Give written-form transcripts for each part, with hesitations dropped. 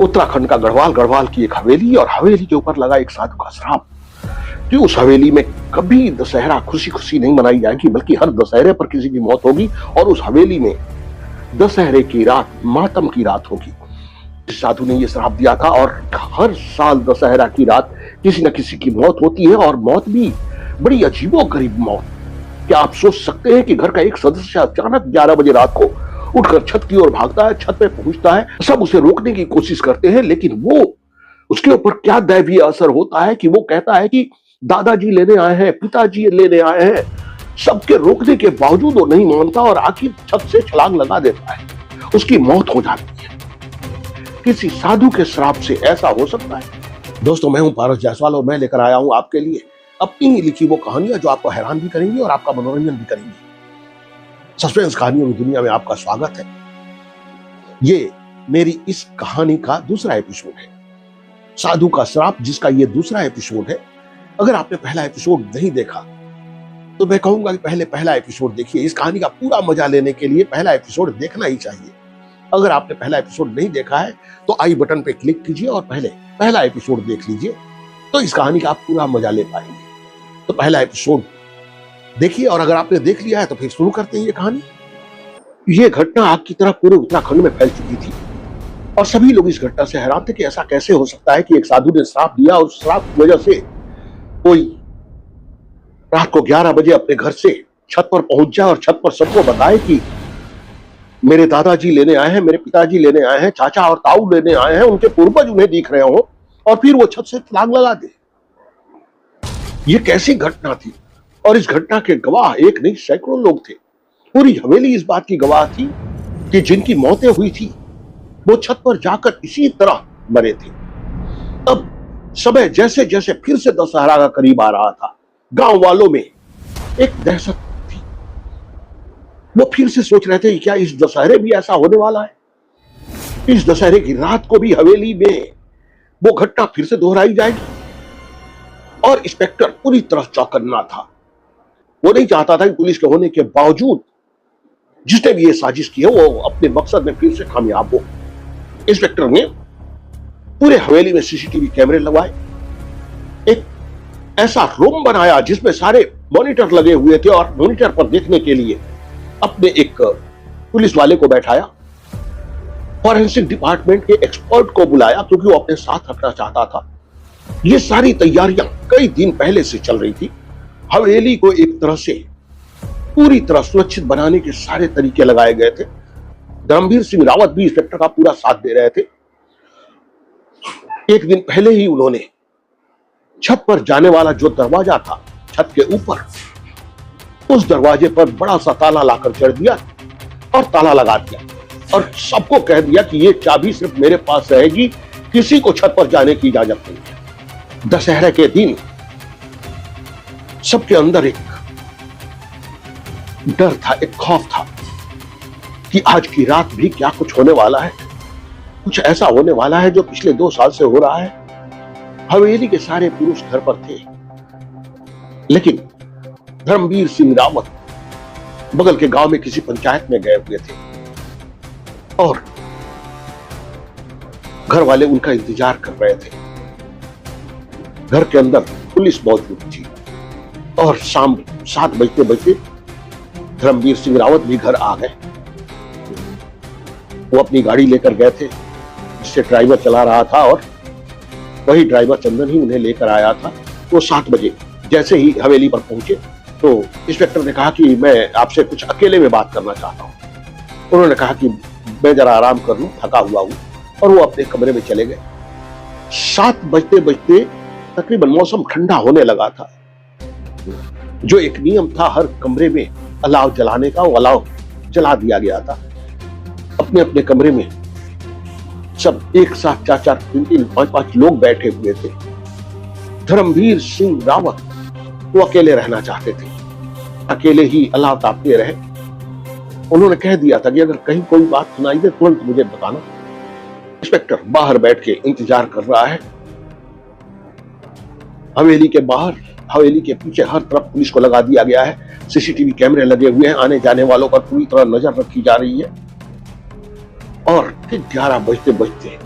उत्तराखंड का गढ़वाल, गढ़वाल की एक हवेली और हवेली के ऊपर लगा एक साधु का श्राप कि उस हवेली में कभी दशहरा खुशी खुशी नहीं मनाई जाएगी, बल्कि हर दशहरे पर किसी की मौत होगी और उस हवेली में दशहरे की रात मातम की रात होगी। इस साधु ने यह श्राप दिया था और हर साल दशहरा की रात किसी न किसी की मौत होती है और मौत भी बड़ी अजीबोगरीब मौत। क्या आप सोच सकते हैं कि घर का एक सदस्य अचानक 11 बजे रात को उठकर छत की ओर भागता है, छत पे पहुंचता है, सब उसे रोकने की कोशिश करते हैं, लेकिन वो उसके ऊपर क्या दैवीय असर होता है कि वो कहता है कि दादाजी लेने आए हैं, पिताजी लेने आए हैं। सबके रोकने के बावजूद वो नहीं मानता और आखिर छत से छलांग लगा देता है, उसकी मौत हो जाती है। किसी साधु के श्राप से ऐसा हो सकता है? दोस्तों, मैं हूं पारस जायसवाल और मैं लेकर आया हूं आपके लिए अपनी लिखी वो कहानियां जो आपको हैरान भी करेंगी और आपका मनोरंजन भी करेंगी। सस्पेंस कहानियों की दुनिया में आपका स्वागत है। ये मेरी इस कहानी का दूसरा एपिसोड है, साधु का श्राप, जिसका ये दूसरा एपिसोड है। अगर आपने पहला एपिसोड नहीं देखा तो मैं कहूंगा कि पहले पहला एपिसोड देखिए। इस कहानी का पूरा मजा लेने के लिए पहला एपिसोड देखना ही चाहिए। अगर आपने पहला एपिसोड नहीं देखा है तो आई बटन पे क्लिक कीजिए और पहले पहला एपिसोड देख लीजिए, तो इस कहानी का आप पूरा मजा ले पाएंगे। तो पहला एपिसोड देखिए और अगर आपने देख लिया है तो फिर शुरू करते हैं ये कहानी। ये घटना आग की तरह पूरे उत्तराखंड में फैल चुकी थी और सभी लोग इस घटना से हैरान थे कि ऐसा कैसे हो सकता है कि एक साधु ने श्राप दिया और उस श्राप की वजह से कोई रात को 11 बजे अपने घर से छत पर पहुंच जाए और छत पर सबको बताए कि मेरे दादाजी लेने आए हैं, मेरे पिताजी लेने आए हैं, चाचा और ताऊ लेने आए हैं, उनके पूर्वज उन्हें दिख रहे हो, और फिर वो छत से छलांग लगा दे। ये कैसी घटना थी? और इस घटना के गवाह एक नहीं सैकड़ों लोग थे। पूरी हवेली इस बात की गवाह थी कि जिनकी मौतें हुई थी वो छत पर जाकर इसी तरह मरे थे। अब समय जैसे जैसे फिर से दशहरा का करीब आ रहा था, गांव वालों में एक दहशत थी। वो फिर से सोच रहे थे कि क्या इस दशहरे भी ऐसा होने वाला है? इस दशहरे की रात को भी हवेली में वो घटना फिर से दोहराई जाएगी। और इंस्पेक्टर पूरी तरह चौकन्ना था। वो नहीं चाहता था कि पुलिस के होने के बावजूद जिसने भी ये साजिश की है वो अपने मकसद में फिर से कामयाब हो। इंस्पेक्टर ने पूरे हवेली में सीसीटीवी कैमरे लगवाए, एक ऐसा रूम बनाया जिसमें सारे मॉनिटर लगे हुए थे और मॉनिटर पर देखने के लिए अपने एक पुलिस वाले को बैठाया। फॉरेंसिक डिपार्टमेंट के एक्सपर्ट को बुलाया क्योंकि वो अपने साथ रखना चाहता था। ये सारी तैयारियां कई दिन पहले से चल रही थी। हवेली को एक तरह से पूरी तरह सुरक्षित बनाने के सारे तरीके लगाए गए थे। धर्मवीर सिंह रावत भी इंस्पेक्टर का पूरा साथ दे रहे थे। एक दिन पहले ही उन्होंने छत पर जाने वाला जो दरवाजा था छत के ऊपर, उस दरवाजे पर बड़ा सा ताला लाकर चढ़ दिया और ताला लगा दिया और सबको कह दिया कि ये चाबी सिर्फ मेरे पास रहेगी, किसी को छत पर जाने की इजाजत नहीं है। दशहरे के दिन सबके अंदर एक डर था, एक खौफ था कि आज की रात भी क्या कुछ होने वाला है, कुछ ऐसा होने वाला है जो पिछले 2 साल से हो रहा है। हवेली के सारे पुरुष घर पर थे, लेकिन धर्मवीर सिंह रावत बगल के गांव में किसी पंचायत में गए हुए थे और घर वाले उनका इंतजार कर रहे थे। घर के अंदर पुलिस मौजूद थी और शाम 7 बजते बजते धर्मवीर सिंह रावत भी घर आ गए। वो अपनी गाड़ी लेकर गए थे जिससे ड्राइवर चला रहा था और वही ड्राइवर चंदन ही उन्हें लेकर आया था। वो 7 बजे जैसे ही हवेली पर पहुंचे तो इंस्पेक्टर ने कहा कि मैं आपसे कुछ अकेले में बात करना चाहता हूं। उन्होंने कहा कि मैं जरा आराम कर लूं, थका हुआ हूं, और वो अपने कमरे में चले गए। 7 बजते बजते तकरीबन मौसम ठंडा होने लगा था। जो एक नियम था हर कमरे में अलाव जलाने का, वो अलाव जला दिया गया था। अपने अपने कमरे में सब एक साथ 4-4, 3-3, 5-5 लोग बैठे हुए थे। धर्मवीर सिंह रावत वो अकेले रहना चाहते थे, अकेले ही अलाव तापते रहे। उन्होंने कह दिया था कि अगर कहीं कोई बात सुनाई दे तुरंत मुझे बताना। इंस्पेक्टर बाहर बैठ के इंतजार कर रहा है। हवेली के बाहर, हवेली के पीछे हर तरफ पुलिस को लगा दिया गया है। सीसीटीवी कैमरे लगे हुए हैं, आने जाने वालों पर पूरी तरह नजर रखी जा रही है। और फिर 11 बजते बजते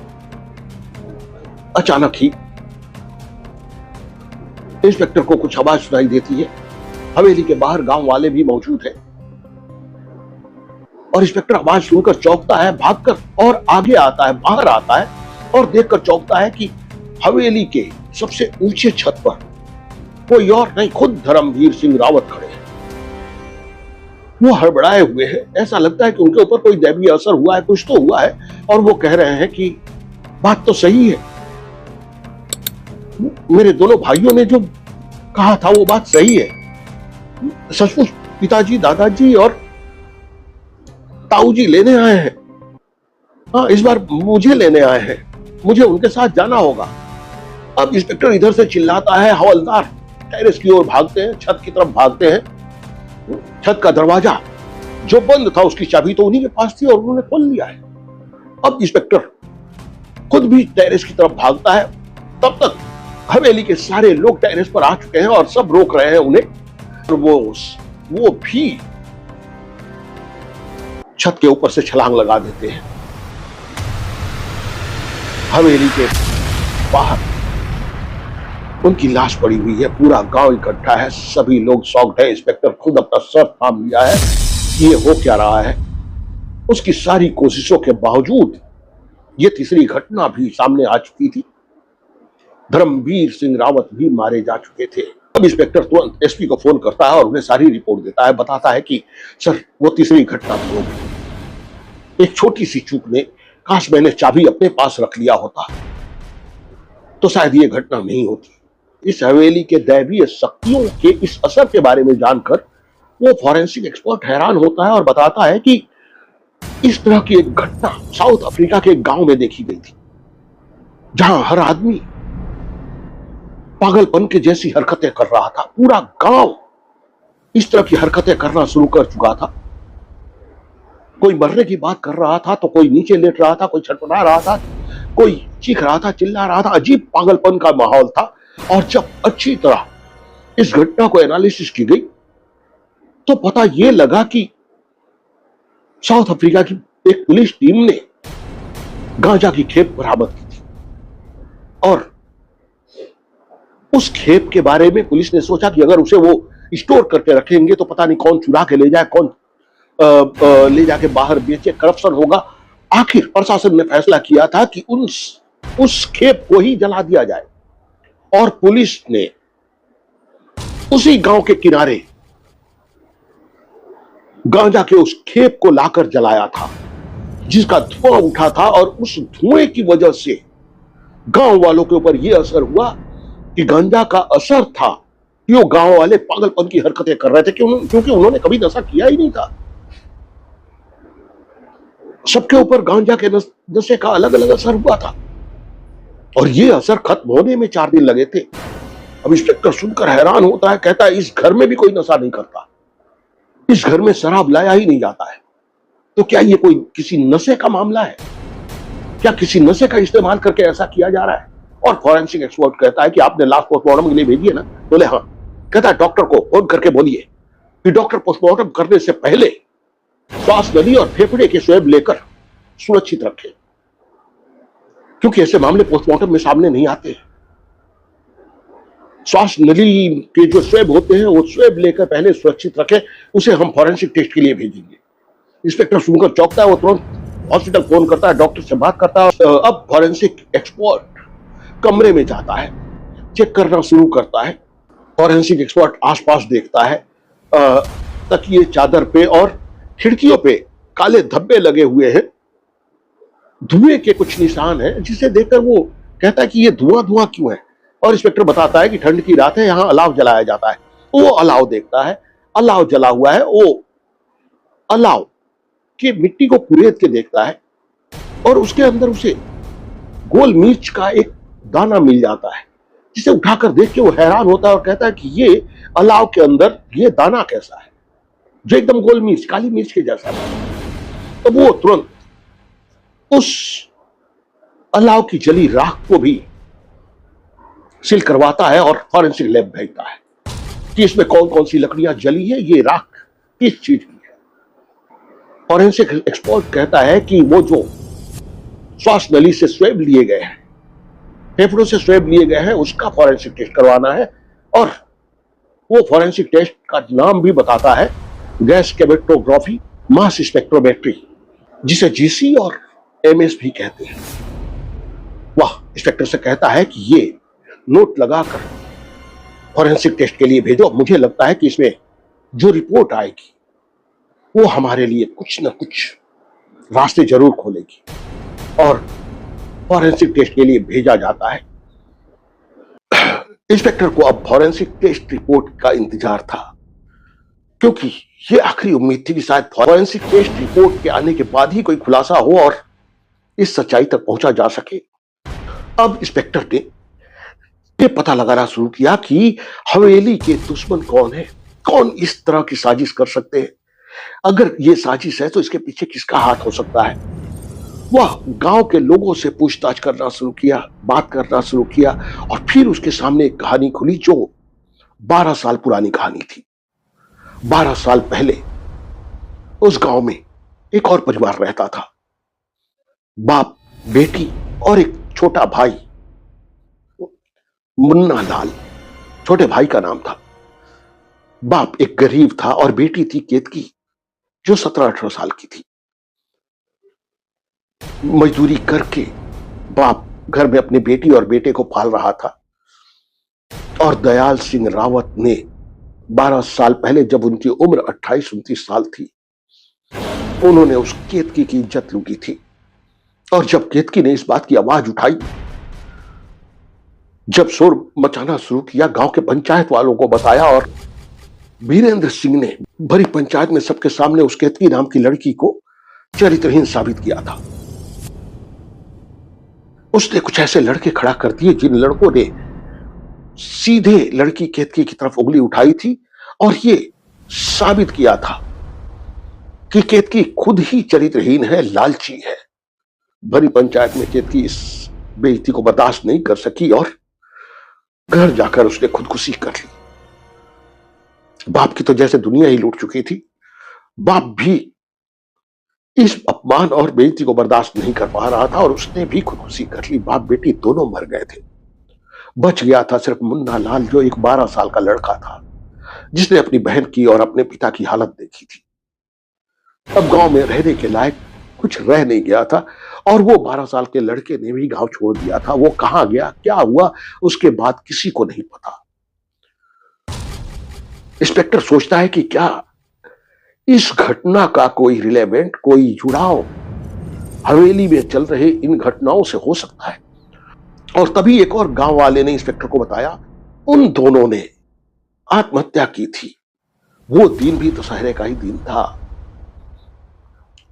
अचानक ही इंस्पेक्टर को कुछ आवाज सुनाई देती है। हवेली के बाहर गांव वाले भी मौजूद हैं और इंस्पेक्टर आवाज सुनकर चौंकता है, भागकर और आगे आता है, बाहर आता है और देखकर चौंकता है कि हवेली के सबसे ऊंचे छत पर कोई और नहीं, खुद धर्मवीर सिंह रावत खड़े हैं। वो हड़बड़ाए हुए हैं, ऐसा लगता है कि उनके ऊपर कोई दैवीय असर हुआ है, कुछ तो हुआ है, और वो कह रहे हैं कि बात तो सही है, मेरे दोनों भाइयों ने जो कहा था वो बात सही है। सचमुच पिताजी, दादाजी और ताऊजी लेने आए हैं। हाँ, इस बार मुझे लेने आए हैं, मुझे उनके साथ जाना होगा। अब इंस्पेक्टर इधर से चिल्लाता है, हवलदार टेरेस की ओर भागते हैं, छत की तरफ भागते हैं। छत का दरवाजा जो बंद था उसकी चाबी तो उन्हीं के पास थी और उन्होंने खोल लिया है। अब इंस्पेक्टर खुद भी टेरेस की तरफ भागता है। तब तक हवेली के सारे लोग टेरेस पर आ चुके हैं और सब रोक रहे हैं उन्हें, और वो भी छत के ऊपर से छलांग लगा देते हैं। हवेली के बाहर उनकी लाश पड़ी हुई है, पूरा गांव इकट्ठा है, सभी लोग शॉक्ड है। इंस्पेक्टर खुद अपना सर थाम लिया है, ये हो क्या रहा है। उसकी सारी कोशिशों के बावजूद ये तीसरी घटना भी सामने आ चुकी थी। धर्मवीर सिंह रावत भी मारे जा चुके थे। अब इंस्पेक्टर तुरंत एसपी को फोन करता है और उन्हें सारी रिपोर्ट देता है, बताता है कि सर वो तीसरी घटना हो गई, एक छोटी सी चूक ने, काश मैंने चाबी अपने पास रख लिया होता तो शायद ये घटना नहीं होती। इस हवेली के दैवीय शक्तियों के इस असर के बारे में जानकर वो फॉरेंसिक एक्सपर्ट हैरान होता है और बताता है कि इस तरह की एक घटना साउथ अफ्रीका के एक गांव में देखी गई थी, जहां हर आदमी पागलपन के जैसी हरकतें कर रहा था। पूरा गांव इस तरह की हरकतें करना शुरू कर चुका था। कोई मरने की बात कर रहा था तो कोई नीचे लेट रहा था, कोई छटपटा रहा था, कोई चीख रहा था, चिल्ला रहा था। अजीब पागलपन का माहौल था। और जब अच्छी तरह इस घटना को एनालिसिस की गई तो पता यह लगा कि साउथ अफ्रीका की एक पुलिस टीम ने गांजा की खेप बरामद की थी और उस खेप के बारे में पुलिस ने सोचा कि अगर उसे वो स्टोर करके रखेंगे तो पता नहीं कौन चुरा के ले जाए, कौन ले जाके बाहर बेचे, करप्शन होगा। आखिर प्रशासन ने फैसला किया था कि उस खेप को ही जला दिया जाए और पुलिस ने उसी गांव के किनारे गांजा के उस खेप को लाकर जलाया था, जिसका धुआं उठा था। और उस धुएं की वजह से गांव वालों के ऊपर यह असर हुआ कि गांजा का असर था कि वो गांव वाले पागलपन की हरकतें कर रहे थे, क्योंकि उन्होंने कभी नशा किया ही नहीं था। सबके ऊपर गांजा के नशे का अलग अलग असर हुआ था और यह असर खत्म होने में 4 दिन लगे थे। अब इंस्पेक्टर सुनकर हैरान होता है, कहता है इस घर में भी कोई नशा नहीं करता, इस घर में शराब लाया ही नहीं जाता है, तो क्या ये कोई किसी नशे का मामला है? क्या किसी नशे का इस्तेमाल करके ऐसा किया जा रहा है? और फॉरेंसिक एक्सपर्ट कहता है कि आपने लाश पोस्टमार्टम के लिए भेजी है ना? बोले हाँ। कहता है डॉक्टर को फोन करके बोलिए कि डॉक्टर पोस्टमार्टम करने से पहले श्वास नली और फेफड़े के स्वैब लेकर सुरक्षित रखें, क्योंकि ऐसे मामले पोस्टमार्टम में सामने नहीं आते। श्वास नली के जो स्वैब होते हैं वो स्वैब लेकर पहले सुरक्षित रखें, उसे हम फॉरेंसिक टेस्ट के लिए भेजेंगे। इंस्पेक्टर सुनकर चौंकता है, वो तुरंत हॉस्पिटल फोन करता है, डॉक्टर से बात करता है। अब फॉरेंसिक एक्सपर्ट कमरे में जाता है, चेक करना शुरू करता है। फॉरेंसिक एक्सपर्ट आसपास देखता है, तकिए, चादर पे और खिड़कियों पे काले धब्बे लगे हुए हैं, धुएं के कुछ निशान हैं, जिसे देखकर वो कहता है कि ये धुआं धुआं क्यों है। और इंस्पेक्टर बताता है कि ठंड की रात है, यहां अलाव जलाया जाता है। वो अलाव देखता है, अलाव जला हुआ है। वो अलाव की मिट्टी को कुरेद के देखता है और उसके अंदर उसे गोल मिर्च का एक दाना मिल जाता है, जिसे उठाकर देख के वो हैरान होता है और कहता है कि ये अलाव के अंदर ये दाना कैसा है, जो एकदम गोल मिर्च, काली मिर्च के जैसा है। तो वो तुरंत उस अलाव की जली राख को भी सील करवाता है और फॉरेंसिक लैब भेजता है कि इसमें कौन कौन सी लकड़ियां जली है, ये राख किस चीज की है। फॉरेंसिक एक्सपर्ट कहता है कि वो जो श्वास नली से स्वैब लिए गए हैं फेफड़ों से स्वेब लिए गए हैं, उसका फॉरेंसिक टेस्ट करवाना है। और वो फॉरेंसिक टेस्ट का नाम भी बताता है गैस क्रोमेटोग्राफी मास स्पेक्ट्रोमेट्री, जिसे जीसी और एमएस भी कहते हैं। वह इंस्पेक्टर से कहता है कि ये नोट लगाकर फॉरेंसिक टेस्ट के लिए भेजो, मुझे लगता है कि इसमें जो रिपोर्ट आएगी वो हमारे लिए कुछ न कुछ रास्ते जरूर खोलेगी। और फॉरेंसिक टेस्ट के लिए भेजा जाता है। इंस्पेक्टर को अब फॉरेंसिक टेस्ट रिपोर्ट का इंतजार था, क्योंकि ये आखिरी उम्मीद थी कि शायद फॉरेंसिक टेस्ट रिपोर्ट के आने के बाद ही कोई खुलासा हो और इस सच्चाई तक पहुंचा जा सके। अब इंस्पेक्टर ने ये पता लगाना शुरू किया कि हवेली के दुश्मन कौन है, कौन इस तरह की साजिश कर सकते हैं। अगर ये साजिश है तो इसके पीछे किसका हाथ हो सकता है। वह गांव के लोगों से पूछताछ करना शुरू किया, बात करना शुरू किया, और फिर उसके सामने एक कहानी खुली जो 12 साल पुरानी कहानी थी। 12 साल पहले उस गांव में एक और परिवार रहता था, बाप, बेटी और एक छोटा भाई, मुन्ना लाल छोटे भाई का नाम था। बाप एक गरीब था और बेटी थी केतकी, जो 17-18 साल की थी। मजदूरी करके बाप घर में अपनी बेटी और बेटे को पाल रहा था। और दयाल सिंह रावत ने 12 साल पहले, जब उनकी उम्र 28-29 साल थी, उन्होंने उस केतकी की इज्जत लूटी थी। और जब केतकी ने इस बात की आवाज उठाई, जब शोर मचाना शुरू किया, गांव के पंचायत वालों को बताया, और वीरेंद्र सिंह ने भरी पंचायत में सबके सामने उस केतकी नाम की लड़की को चरित्रहीन साबित किया था। उसने कुछ ऐसे लड़के खड़ा कर दिए जिन लड़कों ने सीधे लड़की केतकी की तरफ उंगली उठाई थी और ये साबित किया था कि केतकी खुद ही चरित्रहीन है, लालची है। भरी पंचायत में केतकी इस बेइज्जती को बर्दाश्त नहीं कर सकी और घर जाकर उसने खुदकुशी कर ली। बाप की तो जैसे दुनिया ही लूट चुकी थी। बाप भी इस अपमान और बेइज्जती को बर्दाश्त नहीं कर पा रहा था और उसने भी खुदकुशी कर ली। बाप बेटी दोनों मर गए थे। बच गया था सिर्फ मुन्ना लाल, जो एक 12 साल का लड़का था, जिसने अपनी बहन की और अपने पिता की हालत देखी थी। अब गांव में रहने के लायक कुछ रह नहीं गया था और वो 12 साल के लड़के ने भी गांव छोड़ दिया था। वो कहां गया, क्या हुआ, उसके बाद किसी को नहीं पता। इंस्पेक्टर सोचता है कि क्या इस घटना का कोई रिलेवेंट, कोई जुड़ाव हवेली में चल रहे इन घटनाओं से हो सकता है। और तभी एक और गांव वाले ने इंस्पेक्टर को बताया, उन दोनों ने आत्महत्या की थी। वो दिन भी दशहरे का ही दिन था।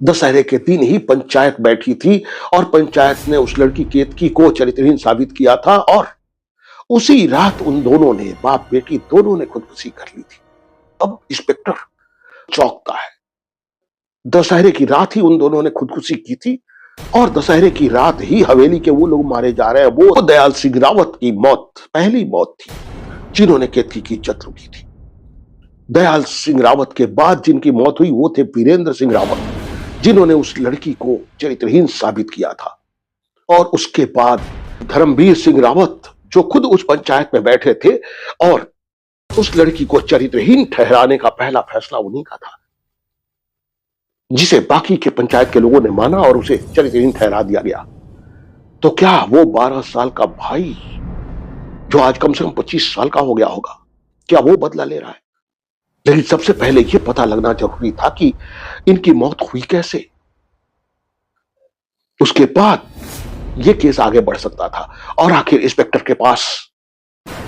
दशहरे के दिन ही पंचायत बैठी थी और पंचायत ने उस लड़की केतकी को चरित्रहीन साबित किया था और उसी रात उन दोनों ने, बाप बेटी दोनों ने, खुदकुशी कर ली थी। अब इंस्पेक्टर चौंकता है। दशहरे की रात ही उन दोनों ने खुदकुशी की थी और दशहरे की रात ही हवेली के वो लोग मारे जा रहे हैं। वो दयाल सिंह रावत की मौत पहली मौत थी जिन्होंने केतकी की इज्जत लूटी थी। दयाल सिंह रावत के बाद जिनकी मौत हुई वो थे वीरेंद्र सिंह रावत, जिन्होंने उस लड़की को चरित्रहीन साबित किया था। और उसके बाद धर्मवीर सिंह रावत, जो खुद उस पंचायत में बैठे थे और उस लड़की को चरित्रहीन ठहराने का पहला फैसला उन्हीं का था, जिसे बाकी के पंचायत के लोगों ने माना और उसे चरित्रहीन ठहरा दिया गया। तो क्या वो 12 साल का भाई, जो आज कम से कम 25 साल का हो गया होगा, क्या वो बदला ले रहा है? लेकिन सबसे पहले यह पता लगना जरूरी था कि इनकी मौत हुई कैसे। उसके बाद यह केस आगे बढ़ सकता था और आखिर इंस्पेक्टर के पास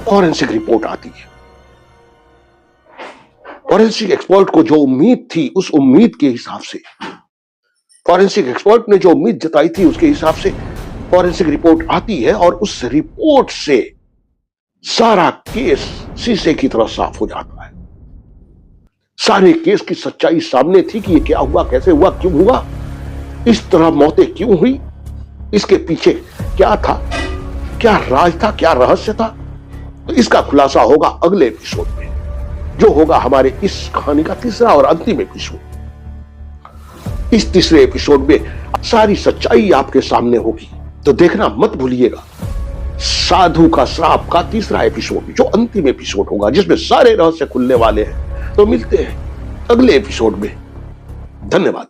फॉरेंसिक रिपोर्ट आती है। फॉरेंसिक एक्सपर्ट को जो उम्मीद थी, उस उम्मीद के हिसाब से, फॉरेंसिक एक्सपर्ट ने जो उम्मीद जताई थी उसके हिसाब से फॉरेंसिक रिपोर्ट आती है और उस रिपोर्ट से सारा केस शीशे की तरह साफ हो जाता है। सारे केस की सच्चाई सामने थी कि ये क्या हुआ, कैसे हुआ, क्यों हुआ, इस तरह मौतें क्यों हुई, इसके पीछे क्या था, क्या राज था, क्या रहस्य था। तो इसका खुलासा होगा अगले एपिसोड में, जो होगा हमारे इस कहानी का तीसरा और अंतिम एपिसोड। इस तीसरे एपिसोड में सारी सच्चाई आपके सामने होगी, तो देखना मत भूलिएगा। साधु का श्राप का तीसरा एपिसोड, जो अंतिम एपिसोड होगा, जिसमें सारे रहस्य खुलने वाले हैं। तो मिलते हैं अगले एपिसोड में। धन्यवाद।